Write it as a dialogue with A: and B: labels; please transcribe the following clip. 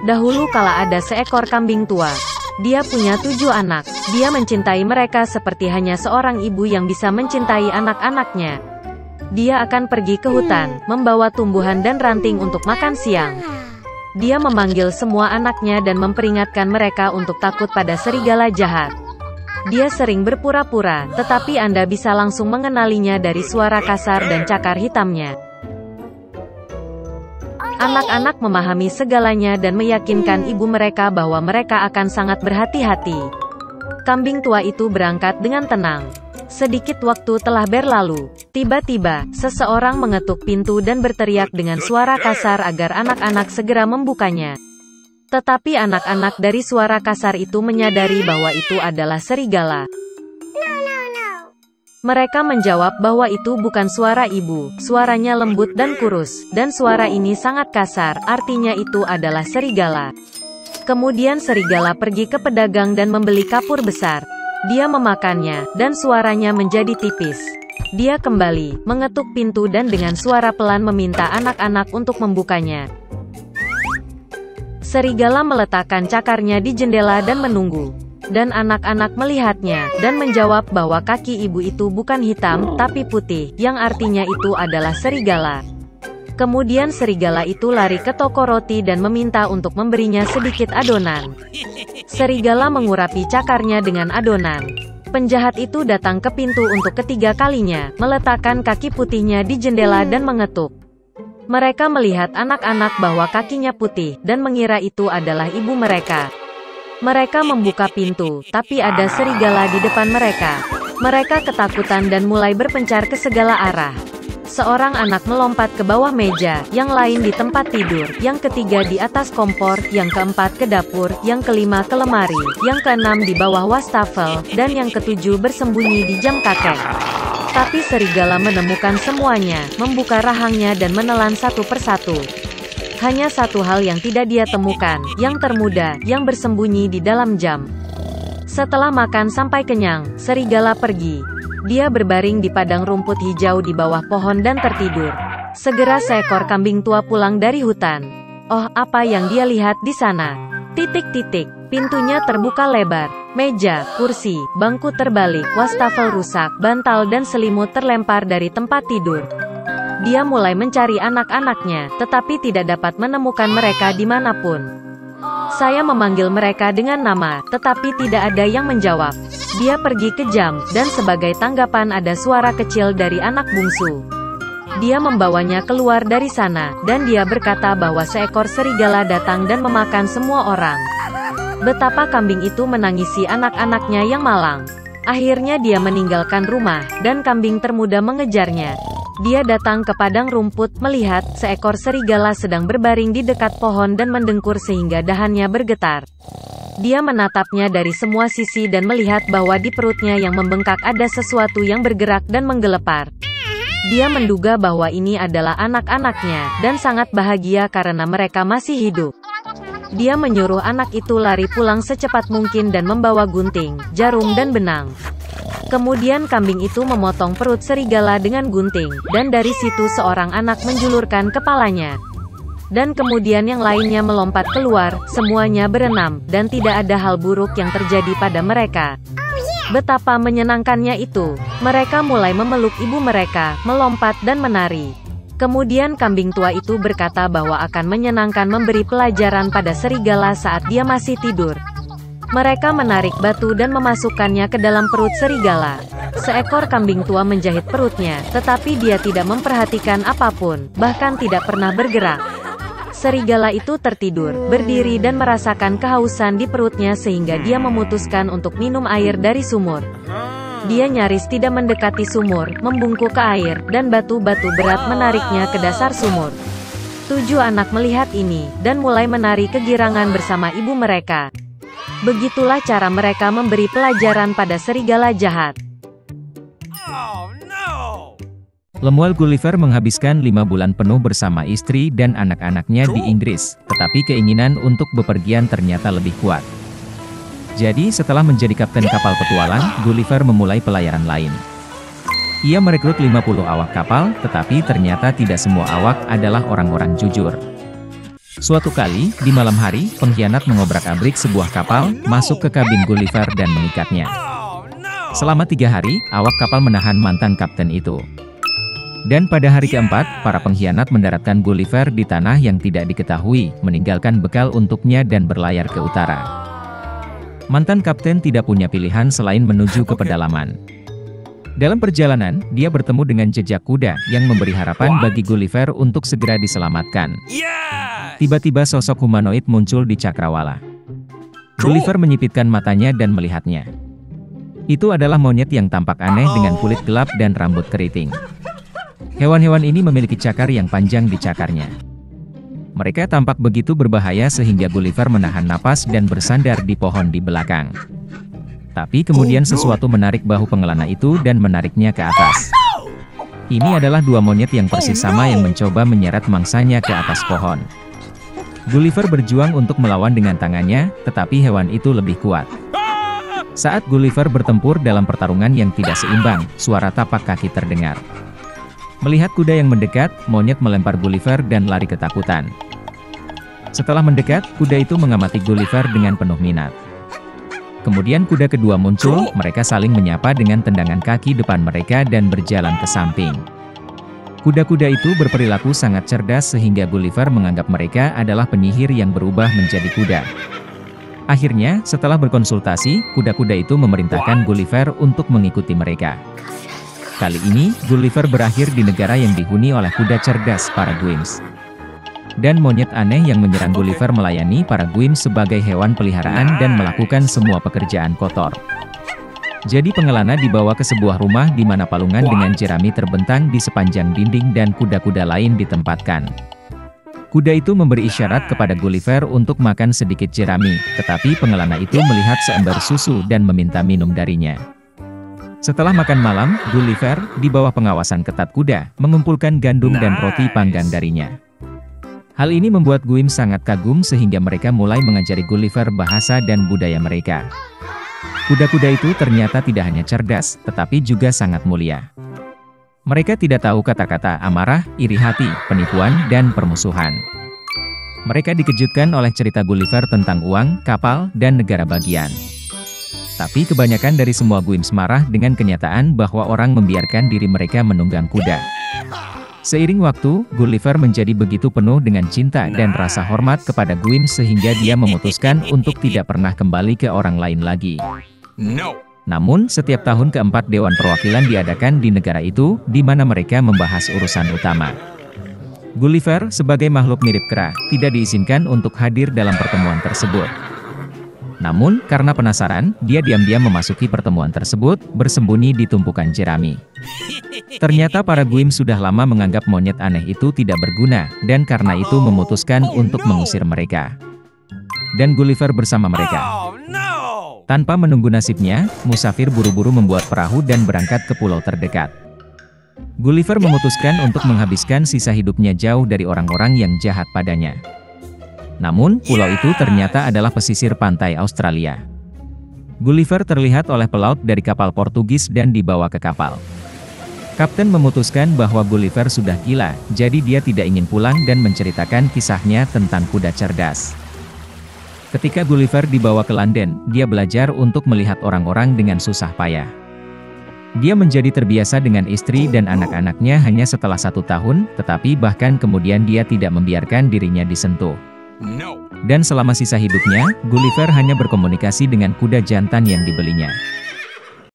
A: Dahulu kala ada seekor kambing tua. Dia punya 7 anak. Dia mencintai mereka seperti hanya seorang ibu yang bisa mencintai anak-anaknya. Dia akan pergi ke hutan, membawa tumbuhan dan ranting untuk makan siang. Dia memanggil semua anaknya dan memperingatkan mereka untuk takut pada serigala jahat. Dia sering berpura-pura, tetapi Anda bisa langsung mengenalinya dari suara kasar dan cakar hitamnya. Anak-anak memahami segalanya dan meyakinkan ibu mereka bahwa mereka akan sangat berhati-hati. Kambing tua itu berangkat dengan tenang. Sedikit waktu telah berlalu. Tiba-tiba, seseorang mengetuk pintu dan berteriak dengan suara kasar agar anak-anak segera membukanya. Tetapi anak-anak dari suara kasar itu menyadari bahwa itu adalah serigala. Mereka menjawab bahwa itu bukan suara ibu, suaranya lembut dan kurus, dan suara ini sangat kasar, artinya itu adalah serigala. Kemudian serigala pergi ke pedagang dan membeli kapur besar. Dia memakannya, dan suaranya menjadi tipis. Dia kembali, mengetuk pintu dan dengan suara pelan meminta anak-anak untuk membukanya. Serigala meletakkan cakarnya di jendela dan menunggu. Dan anak-anak melihatnya, dan menjawab bahwa kaki ibu itu bukan hitam, tapi putih, yang artinya itu adalah serigala. Kemudian serigala itu lari ke toko roti dan meminta untuk memberinya sedikit adonan. Serigala mengurapi cakarnya dengan adonan. Penjahat itu datang ke pintu untuk ketiga kalinya, meletakkan kaki putihnya di jendela dan mengetuk. Mereka melihat anak-anak bahwa kakinya putih, dan mengira itu adalah ibu mereka. Mereka membuka pintu, tapi ada serigala di depan mereka. Mereka ketakutan dan mulai berpencar ke segala arah. Seorang anak melompat ke bawah meja, yang lain di tempat tidur, yang ketiga di atas kompor, yang keempat ke dapur, yang kelima ke lemari, yang keenam di bawah wastafel, dan yang ketujuh bersembunyi di jam kakek. Tapi serigala menemukan semuanya, membuka rahangnya dan menelan satu persatu. Hanya satu hal yang tidak dia temukan, yang termuda, yang bersembunyi di dalam jam. Setelah makan sampai kenyang, serigala pergi. Dia berbaring di padang rumput hijau di bawah pohon dan tertidur. Segera seekor kambing tua pulang dari hutan. Oh, apa yang dia lihat di sana? Titik-titik. Pintunya terbuka lebar. Meja, kursi, bangku terbalik, wastafel rusak, bantal dan selimut terlempar dari tempat tidur. Dia mulai mencari anak-anaknya, tetapi tidak dapat menemukan mereka dimanapun. Saya memanggil mereka dengan nama, tetapi tidak ada yang menjawab. Dia pergi ke jam, dan sebagai tanggapan ada suara kecil dari anak bungsu. Dia membawanya keluar dari sana, dan dia berkata bahwa seekor serigala datang dan memakan semua orang. Betapa kambing itu menangisi anak-anaknya yang malang. Akhirnya dia meninggalkan rumah, dan kambing termuda mengejarnya. Dia datang ke padang rumput, melihat seekor serigala sedang berbaring di dekat pohon dan mendengkur sehingga dahannya bergetar. Dia menatapnya dari semua sisi dan melihat bahwa di perutnya yang membengkak ada sesuatu yang bergerak dan menggelepar. Dia menduga bahwa ini adalah anak-anaknya, dan sangat bahagia karena mereka masih hidup. Dia menyuruh anak itu lari pulang secepat mungkin dan membawa gunting, jarum dan benang. Kemudian kambing itu memotong perut serigala dengan gunting, dan dari situ seorang anak menjulurkan kepalanya. Dan kemudian yang lainnya melompat keluar, semuanya berenam, dan tidak ada hal buruk yang terjadi pada mereka. Betapa menyenangkannya itu. Mereka mulai memeluk ibu mereka, melompat dan menari. Kemudian kambing tua itu berkata bahwa akan menyenangkan memberi pelajaran pada serigala saat dia masih tidur. Mereka menarik batu dan memasukkannya ke dalam perut serigala. Seekor kambing tua menjahit perutnya, tetapi dia tidak memperhatikan apapun, bahkan tidak pernah bergerak. Serigala itu tertidur, berdiri dan merasakan kehausan di perutnya sehingga dia memutuskan untuk minum air dari sumur. Dia nyaris tidak mendekati sumur, membungkuk ke air, dan batu-batu berat menariknya ke dasar sumur. 7 anak melihat ini, dan mulai menari kegirangan bersama ibu mereka. Begitulah cara mereka memberi pelajaran pada serigala jahat.
B: Lemuel Gulliver menghabiskan 5 bulan penuh bersama istri dan anak-anaknya di Inggris, tetapi keinginan untuk bepergian ternyata lebih kuat. Jadi setelah menjadi kapten kapal petualang, Gulliver memulai pelayaran lain. Ia merekrut 50 awak kapal, tetapi ternyata tidak semua awak adalah orang-orang jujur. Suatu kali, di malam hari, pengkhianat mengobrak-abrik sebuah kapal, masuk ke kabin Gulliver dan mengikatnya. Selama 3 hari, awak kapal menahan mantan kapten itu. Dan pada hari keempat, para pengkhianat mendaratkan Gulliver di tanah yang tidak diketahui, meninggalkan bekal untuknya dan berlayar ke utara. Mantan kapten tidak punya pilihan selain menuju ke pedalaman. Dalam perjalanan, dia bertemu dengan jejak kuda yang memberi harapan bagi Gulliver untuk segera diselamatkan. Tiba-tiba sosok humanoid muncul di cakrawala. Gulliver menyipitkan matanya dan melihatnya. Itu adalah monyet yang tampak aneh dengan kulit gelap dan rambut keriting. Hewan-hewan ini memiliki cakar yang panjang di cakarnya. Mereka tampak begitu berbahaya sehingga Gulliver menahan napas dan bersandar di pohon di belakang. Tapi kemudian sesuatu menarik bahu pengelana itu dan menariknya ke atas. Ini adalah 2 monyet yang persis sama yang mencoba menyeret mangsanya ke atas pohon. Gulliver berjuang untuk melawan dengan tangannya, tetapi hewan itu lebih kuat. Saat Gulliver bertempur dalam pertarungan yang tidak seimbang, suara tapak kaki terdengar. Melihat kuda yang mendekat, monyet melempar Gulliver dan lari ketakutan. Setelah mendekat, kuda itu mengamati Gulliver dengan penuh minat. Kemudian kuda kedua muncul, mereka saling menyapa dengan tendangan kaki depan mereka dan berjalan ke samping. Kuda-kuda itu berperilaku sangat cerdas sehingga Gulliver menganggap mereka adalah penyihir yang berubah menjadi kuda. Akhirnya, setelah berkonsultasi, kuda-kuda itu memerintahkan Gulliver untuk mengikuti mereka. Kali ini, Gulliver berakhir di negara yang dihuni oleh kuda cerdas para Gwymps. Dan monyet aneh yang menyerang Gulliver melayani para Gwymps sebagai hewan peliharaan dan melakukan semua pekerjaan kotor. Jadi pengelana dibawa ke sebuah rumah di mana palungan dengan jerami terbentang di sepanjang dinding dan kuda-kuda lain ditempatkan. Kuda itu memberi isyarat kepada Gulliver untuk makan sedikit jerami, tetapi pengelana itu melihat seember susu dan meminta minum darinya. Setelah makan malam, Gulliver, di bawah pengawasan ketat kuda, mengumpulkan gandum dan roti panggang darinya. Hal ini membuat Gwymps sangat kagum sehingga mereka mulai mengajari Gulliver bahasa dan budaya mereka. Kuda-kuda itu ternyata tidak hanya cerdas, tetapi juga sangat mulia. Mereka tidak tahu kata-kata amarah, iri hati, penipuan, dan permusuhan. Mereka dikejutkan oleh cerita Gulliver tentang uang, kapal, dan negara bagian. Tapi kebanyakan dari semua Gwymps marah dengan kenyataan bahwa orang membiarkan diri mereka menunggang kuda. Seiring waktu, Gulliver menjadi begitu penuh dengan cinta dan rasa hormat kepada Gwymps sehingga dia memutuskan untuk tidak pernah kembali ke orang lain lagi. Namun, setiap tahun keempat Dewan Perwakilan diadakan di negara itu, di mana mereka membahas urusan utama. Gulliver, sebagai makhluk mirip kera, tidak diizinkan untuk hadir dalam pertemuan tersebut. Namun, karena penasaran, dia diam-diam memasuki pertemuan tersebut, bersembunyi di tumpukan jerami. Ternyata para Gwymps sudah lama menganggap monyet aneh itu tidak berguna, dan karena itu memutuskan untuk mengusir mereka. Dan Gulliver bersama mereka. Tanpa menunggu nasibnya, musafir buru-buru membuat perahu dan berangkat ke pulau terdekat. Gulliver memutuskan untuk menghabiskan sisa hidupnya jauh dari orang-orang yang jahat padanya. Namun, pulau itu ternyata adalah pesisir pantai Australia. Gulliver terlihat oleh pelaut dari kapal Portugis dan dibawa ke kapal. Kapten memutuskan bahwa Gulliver sudah gila, jadi dia tidak ingin pulang dan menceritakan kisahnya tentang kuda cerdas. Ketika Gulliver dibawa ke London, dia belajar untuk melihat orang-orang dengan susah payah. Dia menjadi terbiasa dengan istri dan anak-anaknya hanya setelah 1 tahun, tetapi bahkan kemudian dia tidak membiarkan dirinya disentuh. Dan selama sisa hidupnya, Gulliver hanya berkomunikasi dengan kuda jantan yang dibelinya.